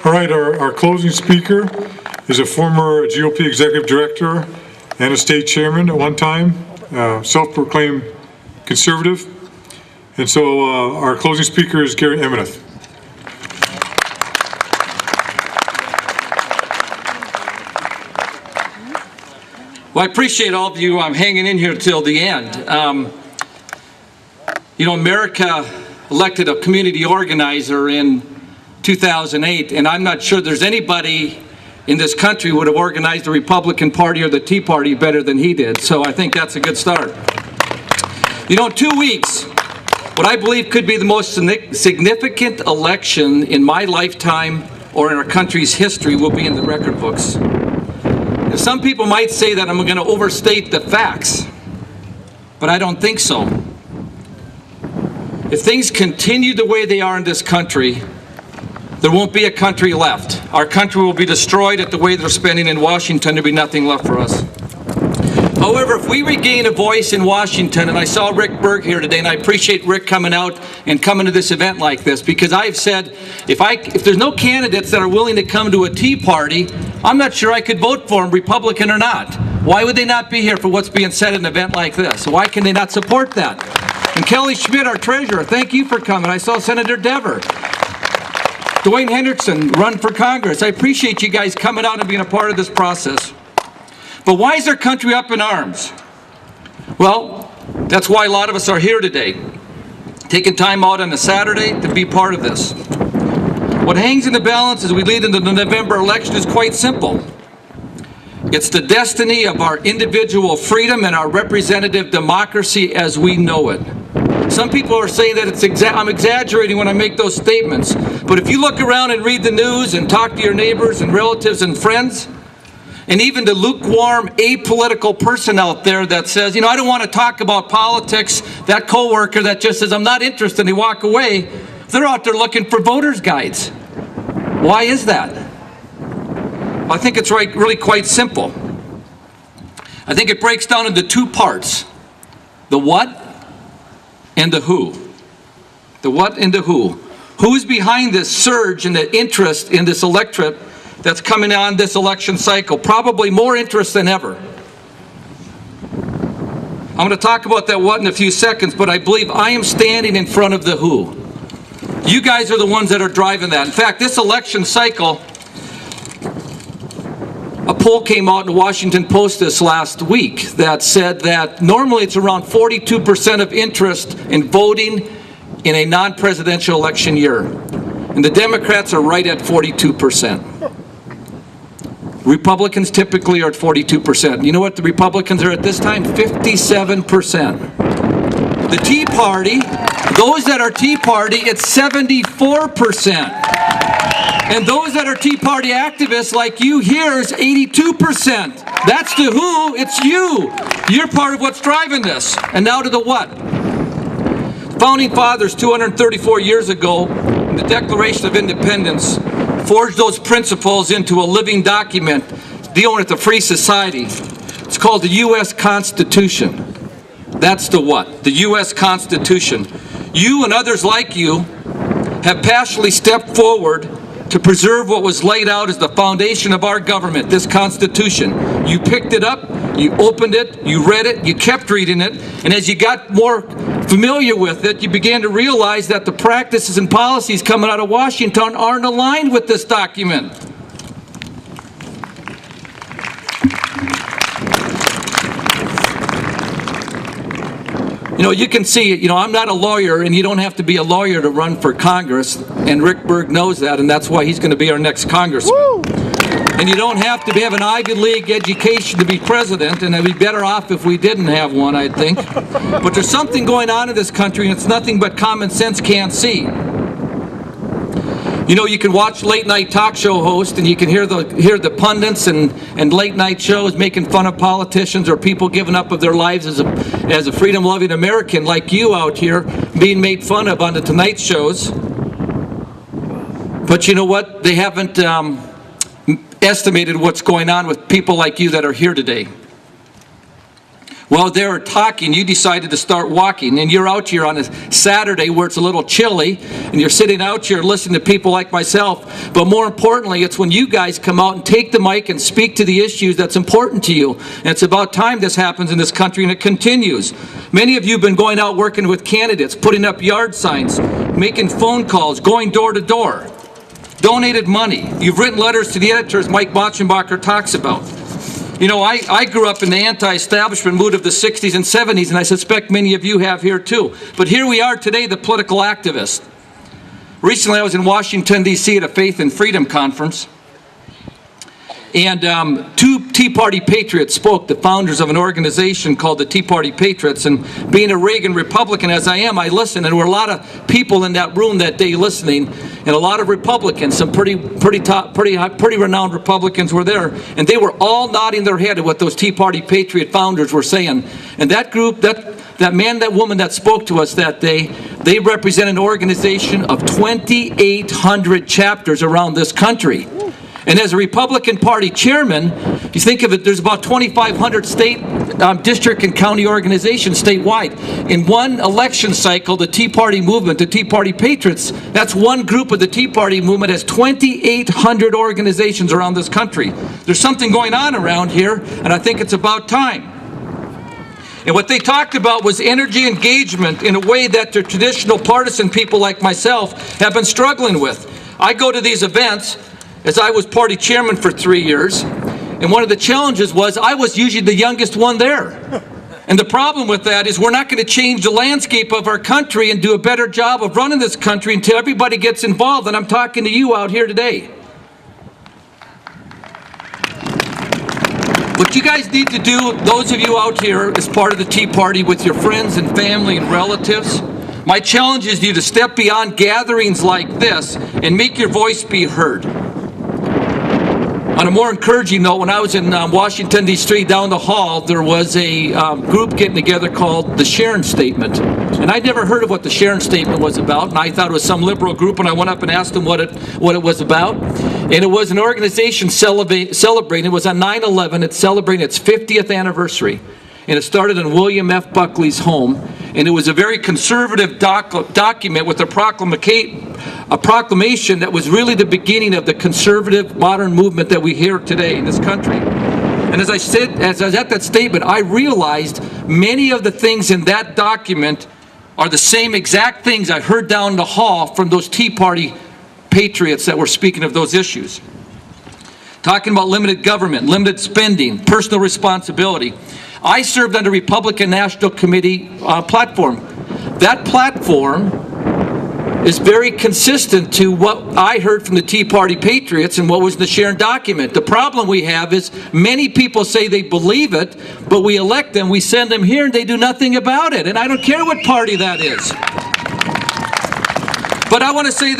All right, our closing speaker is a former GOP executive director and a state chairman at one time, self-proclaimed conservative. And so our closing speaker is Emineth. Well, I appreciate all of you hanging in here till the end. You know, America elected a community organizer in 2008, and I'm not sure there's anybody in this country who would have organized the Republican Party or the Tea Party better than he did. So I think that's a good start. You know, in 2 weeks, what I believe could be the most significant election in my lifetime or in our country's history will be in the record books. Now, some people might say that I'm going to overstate the facts, but I don't think so. If things continue the way they are in this country, there won't be a country left. Our country will be destroyed at the way they're spending in Washington. There'll be nothing left for us. However, if we regain a voice in Washington, and I saw Rick Berg here today, and I appreciate Rick coming out and coming to this event like this, because I've said, if there's no candidates that are willing to come to a Tea Party, I'm not sure I could vote for them, Republican or not. Why would they not be here for what's being said at an event like this? Why can they not support that? And Kelly Schmidt, our treasurer, thank you for coming. I saw Senator Dever. Dwayne Henderson run for Congress. I appreciate you guys coming out and being a part of this process. But why is our country up in arms? Well, that's why a lot of us are here today, taking time out on a Saturday to be part of this. What hangs in the balance as we lead into the November election is quite simple. It's the destiny of our individual freedom and our representative democracy as we know it. Some people are saying that I'm exaggerating when I make those statements, but if you look around and read the news and talk to your neighbors and relatives and friends, and even the lukewarm, apolitical person out there that says, you know, I don't want to talk about politics, that coworker that just says, I'm not interested, and they walk away, they're out there looking for voters' guides. Why is that? Well, I think it's really quite simple. I think it breaks down into two parts, the what and the who. The what and the who. Who's behind this surge in the interest in this electorate that's coming on this election cycle? Probably more interest than ever. I'm going to talk about that what in a few seconds, but I believe I am standing in front of the who. You guys are the ones that are driving that. In fact, this election cycle, a poll came out in the Washington Post this last week that said that normally it's around 42% of interest in voting in a non-presidential election year. And the Democrats are right at 42%. Republicans typically are at 42%. You know what the Republicans are at this time? 57%. The Tea Party, those that are Tea Party, it's 74%. And those that are Tea Party activists like you here is 82%. That's the who, it's you. You're part of what's driving this. And now to the what. Founding Fathers 234 years ago, in the Declaration of Independence, forged those principles into a living document dealing with a free society. It's called the U.S. Constitution. That's the what, the U.S. Constitution. You and others like you have passionately stepped forward to preserve what was laid out as the foundation of our government, this Constitution. You picked it up, you opened it, you read it, you kept reading it, and as you got more familiar with it, you began to realize that the practices and policies coming out of Washington aren't aligned with this document. You know, you can see, you know, I'm not a lawyer, and you don't have to be a lawyer to run for Congress, and Rick Berg knows that, and that's why he's going to be our next congressman. Woo! And you don't have to have an Ivy League education to be president, and I'd be better off if we didn't have one, I think. But there's something going on in this country, and it's nothing but common sense can't see. You know, you can watch late night talk show hosts, and you can hear the pundits and late night shows making fun of politicians or people giving up of their lives as a freedom-loving American like you out here being made fun of on the Tonight shows. But you know what? They haven't estimated what's going on with people like you that are here today. Well, they were talking, you decided to start walking, and you're out here on a Saturday where it's a little chilly, and you're sitting out here listening to people like myself. But more importantly, it's when you guys come out and take the mic and speak to the issues that's important to you. And it's about time this happens in this country, and it continues. Many of you have been going out working with candidates, putting up yard signs, making phone calls, going door to door, donated money. You've written letters to the editors Mike Botchenbacher talks about. You know, I grew up in the anti-establishment mood of the 60s and 70s, and I suspect many of you have here too. But here we are today, the political activists. Recently, I was in Washington, D.C. at a Faith and Freedom conference, and two Tea Party patriots spoke, the founders of an organization called the Tea Party Patriots. And being a Reagan Republican as I am, I listened, and there were a lot of people in that room that day listening, and a lot of Republicans, some pretty renowned Republicans were there, and they were all nodding their head at what those Tea Party Patriot founders were saying. And that group, that man, that woman that spoke to us that day, they represent an organization of 2,800 chapters around this country. And as a Republican Party chairman, you think of it, there's about 2,500 state, district and county organizations statewide. In one election cycle, the Tea Party movement, the Tea Party Patriots, that's one group of the Tea Party movement, has 2,800 organizations around this country. There's something going on around here, and I think it's about time. And what they talked about was energy engagement in a way that the traditional partisan people like myself have been struggling with. I go to these events, as I was party chairman for 3 years, and one of the challenges was I was usually the youngest one there. And the problem with that is we're not going to change the landscape of our country and do a better job of running this country until everybody gets involved, and I'm talking to you out here today. What you guys need to do, those of you out here as part of the Tea Party with your friends and family and relatives, my challenge is you to step beyond gatherings like this and make your voice be heard. On a more encouraging note, when I was in Washington, D.C., down the hall, there was a group getting together called the Sharon Statement. And I'd never heard of what the Sharon Statement was about, and I thought it was some liberal group, and I went up and asked them what it was about. And it was an organization celebrating, it was on 9/11, it's celebrating its 50th anniversary. And it started in William F. Buckley's home, and it was a very conservative document with a proclamation that was really the beginning of the conservative modern movement that we hear today in this country. And as I was at that statement, I realized many of the things in that document are the same exact things I heard down the hall from those Tea Party patriots that were speaking of those issues. Talking about limited government, limited spending, personal responsibility. I served on the Republican National Committee platform. That platform is very consistent to what I heard from the Tea Party Patriots and what was in the Sharon document. The problem we have is many people say they believe it, but we elect them, we send them here, and they do nothing about it. And I don't care what party that is. But I want to say that